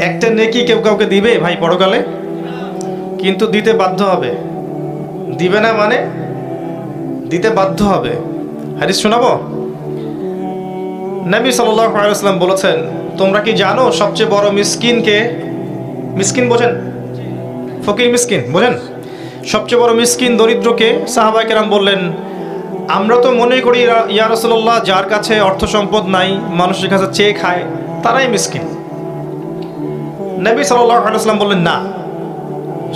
একটা নেকি কেউ কাউকে দিবে ভাই পরকালে? কিন্তু দিতে বাধ্য হবে। দিবে না মানে দিতে বাধ্য হবে। হাদিস শোনাবো। নবী সাল্লাল্লাহু আলাইহি ওয়াসাল্লাম বলেছেন, তোমরা কি জানো সবচেয়ে বড় মিসকিন কে? মিসকিন বোঝেন? ফকির মিসকিন বোঝেন? সবচেয়ে বড় মিসকিন দরিদ্রকে? সাহাবায়ে কেরাম বললেন, আমরা তো মনে করি ইয়া রাসূলুল্লাহ, যার কাছে অর্থ সম্পদ নাই, মানুষের কাছে চেয়ে খায়, তারাই মিসকিন। নবী সাল্লাল্লাহু আলাইহি ওয়াসাল্লাম বললেন, না,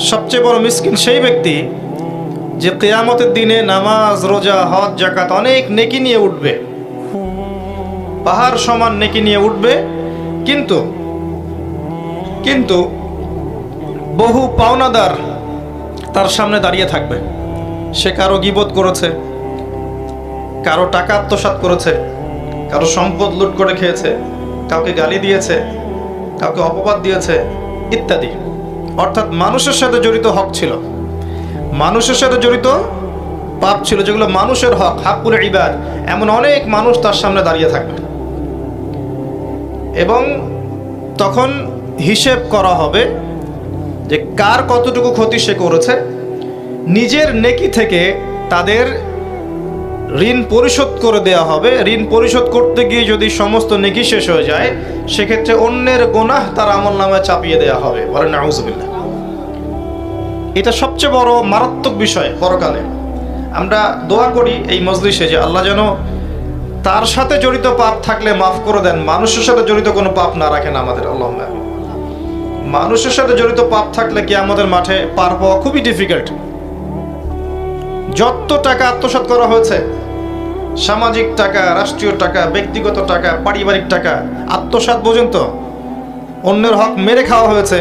সবচেয়ে বড় মিসকিন সেই ব্যক্তি যে কিয়ামতের দিনে নামাজ, রোজা, হজ, যাকাত অনেক নেকি নিয়ে উঠবে, পাহাড় সমান নেকি নিয়ে উঠবে, কিন্তু বহু পাওনাদার তার সামনে দাঁড়িয়ে থাকবে। সে কারো গীবত করেছে, কারো টাকা আত্মসাৎ করেছে, কারো সম্পদ লুট করে খেয়েছে, কাউকে গালি দিয়েছে, কাউকে অপবাদ দিয়েছে ইত্যাদি। অর্থাৎ মানুষের সাথে জড়িত হক ছিল, মানুষের সাথে জড়িত পাপ ছিল, যেগুলো মানুষের হক, হাক্কুল ইবাদ। এমন অনেক মানুষ তার সামনে দাঁড়িয়ে থাকবে এবং তখন হিসেব করা হবে যে কার কতটুকু ক্ষতি সে করেছে। নিজের নেকি থেকে তাদের ঋণ পরিশোধ করে দেওয়া হবে। ঋণ পরিশোধ করতে গিয়ে যদি সমস্ত নেকি শেষ হয়ে যায়, সেক্ষেত্রে অন্যের গুনাহ তার আমলনামায় চাপিয়ে দেওয়া হবে। বলেন নাউজুবিল্লাহ। এটা সবচেয়ে বড় মারাত্মক বিষয় পরকালে। আমরা দোয়া করি এই মজলিসে যে আল্লাহ যেন তার সাথে জড়িত পাপ থাকলে মাফ করে দেন, মানুষের সাথে জড়িত কোনো পাপ না রাখেন আমাদের। আল্লাহুম্মা আমিন। মানুষের সাথে জড়িত পাপ থাকলে কি আমাদের মাঠে পার পাওয়া খুবই ডিফিকাল্ট। যত টাকা আত্মসাৎ করা হয়েছে, সামাজিক টাকা, রাষ্ট্রীয় টাকা, ব্যক্তিগত টাকা, পারিবারিক টাকা আত্মসাৎ পর্যন্ত, অন্যের হক মেরে খাওয়া হয়েছে,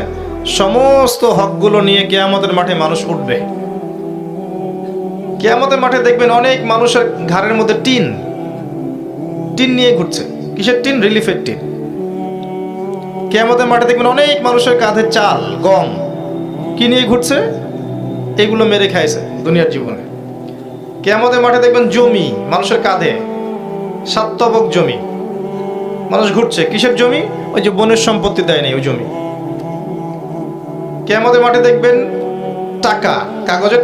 সমস্ত হকগুলো নিয়ে কিয়ামতের মাঠে মানুষ উঠবে। কিয়ামতের মাঠে দেখবেন অনেক মানুষের ঘাড়ের মধ্যে টিন নিয়ে ঘুরছে। কিসের টিন? রিলিফের টিন। কিয়ামতের মাঠে দেখবেন অনেক মানুষের কাঁধে চাল, গম কি নিয়ে ঘুরছে? এগুলো মেরে খাইছে দুনিয়ার জীবনে। কিয়ামতের মাঠে দেখবেন জমি মানুষের কাঁধে, সাতবক জমি মানুষ ঘুরছে। কিসের জমি? ওই যে বনের সম্পত্তি দেয় নাই ওই জমি। কিয়ামতের মাঠে দেখবেন টাকা, কাগজের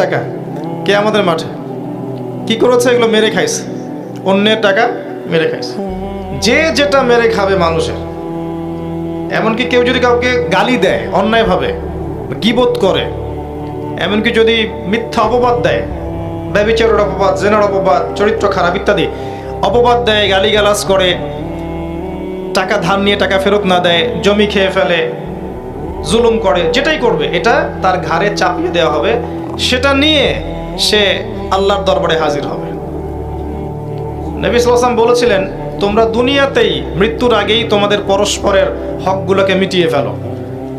টাকা কিয়ামতের মাঠে কি করেছে? এগুলো মেরে খাইছে, অন্যের টাকা মেরে খাইছে। যে যেটা মেরে খাবে মানুষের। এমনকি কেউ যদি কাউকে গালি দেয় অন্যায়ভাবে, গীবত করে, এমনকি যদি মিথ্যা অপবাদ দেয়, ব্যভিচারের অপবাদ, জেনার অপবাদ, চরিত্র খারাপ ইত্যাদি অপবাদ দেয়, গালিগালাজ করে, টাকা ধার নিয়ে টাকা ফেরত না দেয়, জমি খেয়ে ফেলে, জুলুম করে, যেটাই করবে এটা তার ঘাড়ে চাপিয়ে দেওয়া হবে। সেটা নিয়ে সে আল্লাহর দরবারে হাজির হবে। নবী সাল্লাল্লাহু আলাইহি ওয়াসাল্লাম বলেছিলেন, তোমরা দুনিয়াতেই মৃত্যুর আগেই তোমাদের পরস্পরের হকগুলোকে মিটিয়ে ফেলো,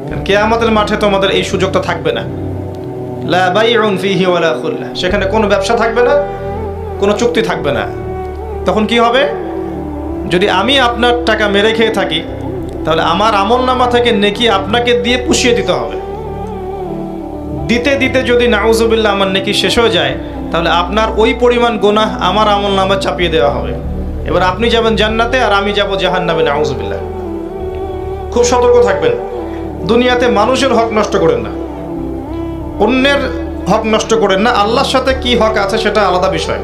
কারণ কিয়ামতের মাঠে তোমাদের এই সুযোগটা থাকবে না। লা বাইউন ফিহি ওয়ালা খুল্লাহ, সেখানে কোনো ব্যবসা থাকবে না, কোনো চুক্তি থাকবে না। তখন কি হবে? যদি আমি আপনার টাকা মেরে খেয়ে থাকি, তাহলে আমার আমলনামা থেকে নেকি আপনাকে দিয়ে পুষিয়ে দিতে হবে। দিতে দিতে যদি নাউজুবিল্লাহ আমার নেকি শেষ হয়ে যায়, তাহলে আপনার ওই পরিমাণ গুনাহ আমার আমলনামা চাপিয়ে দেওয়া হবে। এবার আপনি যাবেন জান্নাতে আর আমি যাব জাহান্নামে। নাউজুবিল্লাহ। খুব সতর্ক থাকবেন। দুনিয়াতে মানুষের হক নষ্ট করেন না, অন্যের হক নষ্ট করেন না। আল্লাহর সাথে কি হক আছে সেটা আলাদা বিষয়।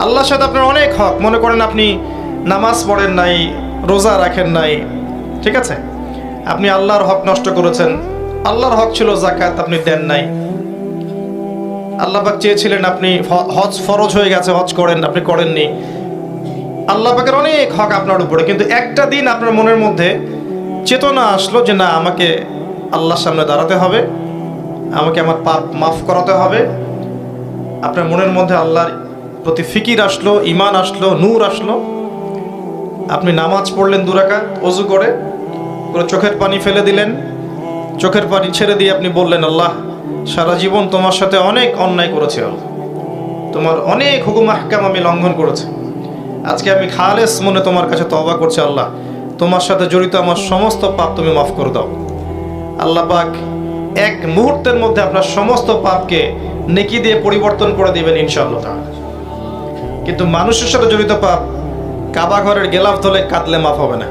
আল্লাহর সাথে আপনার অনেক হক। মনে করেন আপনি নামাজ পড়েন নাই, রোজা রাখেন নাই, ঠিক আছে, আপনি আল্লাহর হক নষ্ট করেছেন। আল্লাহর হক ছিল যাকাত, আপনি দেন নাই। আল্লাহ পাক চেয়েছিলেন আপনি হজ ফরজ হয়ে গেছে, হজ করেন, আপনি করেননি। আল্লাহ পাকের অনেক হক আপনার উপরে, কিন্তু একটা দিন আপনার মনের মধ্যে চেতনা আসলো যে না, আমাকে আল্লাহর সামনে দাঁড়াতে হবে, আমাকে আমার পাপ মাফ করাতে হবে। আপনার মনের মধ্যে আল্লাহর প্রতি ফিকির আসলো, ঈমান আসলো, নূর আসলো। আপনি নামাজ পড়লেন 2 রাকাত ওযু করে, চোখের পানি ফেলে দিলেন, চোখের পানি ছেড়ে দিয়ে আপনি বললেন, আল্লাহ, সারা জীবন তোমার সাথে অনেক অন্যায় করেছি, তোমার অনেক হুকুম আহকাম আমি লঙ্ঘন করেছি। আজকে আমি খালেস মনে তোমার কাছে তওবা করছি। আল্লাহ, তোমার সাথে জড়িত আমার সমস্ত পাপ তুমি মাফ করে দাও। আল্লাহ পাক এক মুহূর্তের মধ্যে আপনার সমস্ত পাপকে নেকি দিয়ে পরিবর্তন করে দিবেন ইনশাআল্লাহ তাআলা। কিন্তু মানুষের সাথে জড়িত পাপ, কাবা ঘরের গেলাফ ধরে কাঁদলে মাফ হবে না।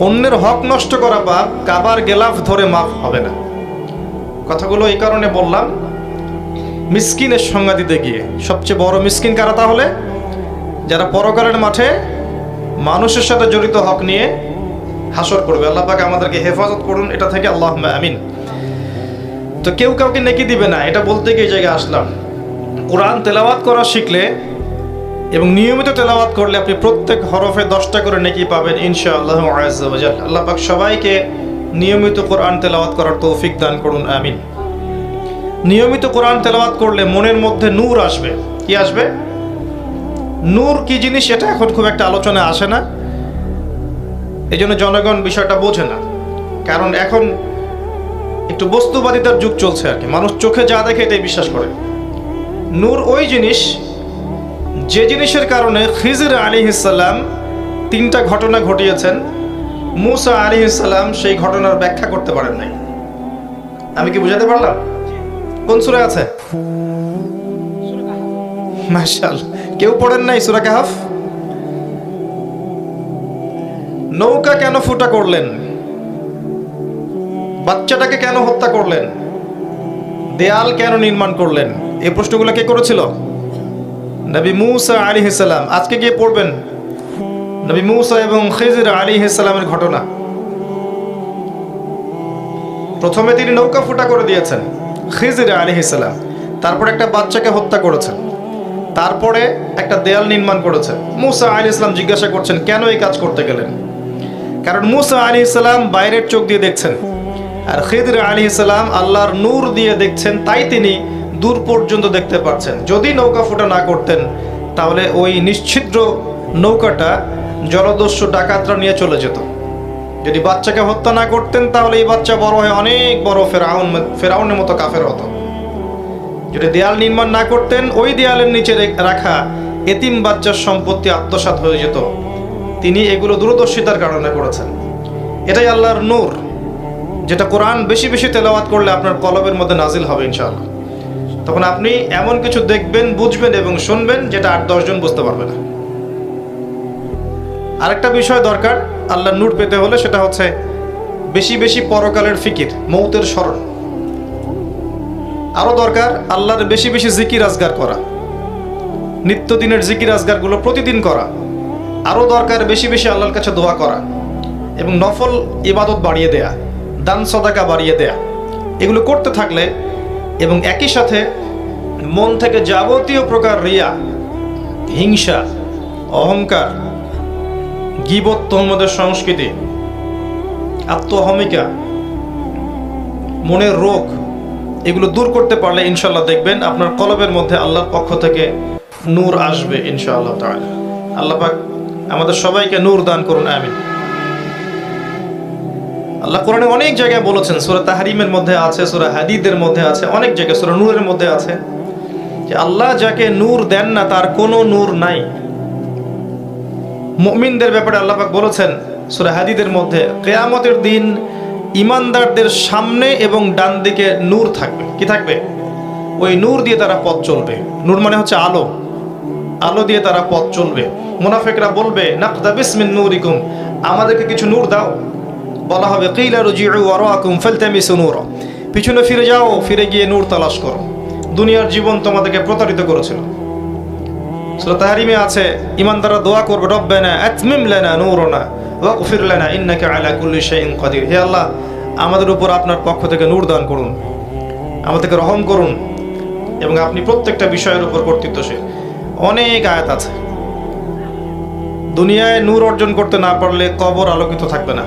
অন্যের হক নষ্ট করা পাপ, কাবার গেলাফ ধরে মাফ হবে না। কথাগুলো এই কারণে বললাম, মিসকিনের সংজ্ঞা দিতে গিয়ে। সবচেয়ে বড় মিসকিন কারা তাহলে? যারা পরকালের মাঠে মানুষের সাথে জড়িত হক নিয়ে হাসর করবে। আল্লাহ পাক আমাদেরকে হেফাজত করুন এটা থেকে, আল্লাহুম্মা আমিন। তো কেউ কাউকে নেকি দিবে না, এটা বলতে গিয়ে এই জায়গায় আসলাম। কোরআন তেলাওয়াত করা শিখলে এবং নিয়মিত তেলাওয়াত করলে আপনি প্রত্যেক হরফে 10টা করে নেকি পাবেন ইনশাআল্লাহ আযজা ওয়া জাল। আল্লাহ পাক সবাইকে নিয়মিত কোরআন তেলাওয়াত করার তৌফিক দান করুন, আমিন। নিয়মিত কোরআন তেলাওয়াত করলে মনের মধ্যে নূর আসবে। কি আসবে? নূর কি জিনিস এটা এখন খুব একটা আলোচনা আসে না, এই জন্য জনগণ বিষয়টা বোঝে না। কারণ এখন একটু বস্তুবাদিতার যুগ চলছে আর কি, মানুষ চোখে যা দেখে এটাই বিশ্বাস করে। নূর ওই জিনিস যে জিনিসের কারণে খিজির আলাইহিস সালাম 3টা ঘটনা ঘটিয়েছেন, মূসা আলাইহিস সালাম সেই ঘটনার ব্যাখ্যা করতে পারেন নাই। আমি কি বুঝাতে পারলাম? কোন সূরা আছে? মাশাআল্লাহ, কেউ পড়েন নাই সূরা কাহফ? নৌকা কেন ফুটা করলেন? বাচ্চাটাকে কেন হত্যা করলেন? দেয়াল কেন নির্মাণ করলেন? এই প্রশ্নগুলো কে করেছিল? নবী মূসা আলাইহিস সালাম। আজকে গিয়ে পড়বেন নবী মূসা এবং খিজির আলাইহিস সালামের ঘটনা। প্রথমে তিনি নৌকা ফুটা করে দিয়েছেন খিজির আলাইহিস সালাম, তারপরে একটা বাচ্চাকে হত্যা করেছেন, তারপরে একটা দেয়াল নির্মাণ করেছেন। মূসা আলাইহিস সালাম জিজ্ঞাসা করছেন কেন এই কাজ করতে গেলেন? কারণ মূসা আলাইহিস সালাম বাইরের চোখ দিয়ে দেখছেন, আর খিজির আলাইহিস সালাম আল্লাহর নূর দিয়ে দেখছেন, তাই তিনি দূর পর্যন্ত দেখতে পাচ্ছেন। যদি নৌকা ফুটা না করতেন তাহলে ওই নিশ্ছিদ্র নৌকাটা জলদস্যু ডাকাতরা নিয়ে চলে যেত। যদি বাচ্চাকে হত্যা না করতেন তাহলে এই বাচ্চা বড় হয়ে অনেক বড় ফেরাউনের মতো কাফের হতো। যদি দেয়াল নির্মাণ না করতেন ওই দেয়ালের নিচে রাখা এতিম বাচ্চার সম্পত্তি আত্মসাৎ হয়ে যেত। তিনি এগুলো দূরদর্শিতার কারণে করেছেন। এটাই আল্লাহর নূর, যেটা কোরআন বেশি বেশি তেলাওয়াত করলে আপনার কলবের মধ্যে নাজিল হবে ইনশাআল্লাহ। তখন আপনি এমন কিছু দেখবেন, বুঝবেন এবং শুনবেন যেটা 8-10 জন বুঝতে পারবে না। আরেকটা বিষয় দরকার আল্লাহর নূর পেতে হলে, সেটা হচ্ছে বেশি বেশি পরকালের ফিকির, মৌতের স্মরণ। আরো দরকার আল্লাহর বেশি বেশি জিকির আজগার করা, নিত্যদিনের জিকির আজগারগুলো প্রতিদিন করা। আরো দরকার বেশি বেশি আল্লাহর কাছে দোয়া করা এবং নফল ইবাদত বাড়িয়ে দেয়া, দান সদাকা বাড়িয়ে দেয়া। এগুলো করতে থাকলে এবং একই সাথে মন থেকে যাবতীয় প্রকার রিয়া, হিংসা, অহংকার, গীবত, তহমতের সংস্কৃতি, আত্মহমিকা, মনের রোগ, এগুলো দূর করতে পারলে ইনশাআল্লাহ দেখবেন আপনার কলবের মধ্যে আল্লাহর পক্ষ থেকে নূর আসবে ইনশাআল্লাহ তাআলা। আল্লাহ পাক আমাদের সবাইকে নূর দান করুন, আমিন। আল্লাহ কোরআনে অনেক জায়গায় বলেছেন, সূরা তাহরিমের মধ্যে আছে, সূরা হাদীদের মধ্যে আছে, অনেক জায়গায় সূরা নূরের মধ্যে আছে যে আল্লাহ যাকে নূর দেন না তার কোনো নূর নাই। মুমিনদের ব্যাপারে আল্লাহ পাক বলেছেন সূরা হাদীদের মধ্যে, কিয়ামতের দিন ঈমানদারদের সামনে এবং ডান দিকে নূর থাকবে। কি থাকবে? ওই নূর দিয়ে তারা পথ চলবে। নূর মানে হচ্ছে আলো, আলো দিয়ে তারা পথ চলবে। মুনাফিকরা বলবে নাকতাবিস মিন নূরিকুম, আমাদেরকে কিছু নূর দাও। বলা হবে কিলা রুজিউ ওয়ারাকুম ফালতামিসু নূরা, পিছনে ফিরে যাও, ফিরে গিয়ে নূর তালাশ করো। দুনিয়ার জীবন তোমাদেরকে প্রতারিত করেছিল। সূরা তাহরিমে আছে ঈমানদাররা দোয়া করবে, রব্বানা আতমিম লানা নূরানা ওয়াগফির লানা ইন্নাকা আলা কুল্লি শাইইন কাদির। হে আল্লাহ, আমাদের উপর আপনার পক্ষ থেকে নূর দান করুন, আমাদেরকে রহম করুন, এবং আপনি প্রত্যেকটা বিষয়ের উপর কর্তৃত্বশীল। অনেক আয়াত আছে। দুনিয়ায় নূর অর্জন করতে না পারলে কবর আলোকিত থাকবে না।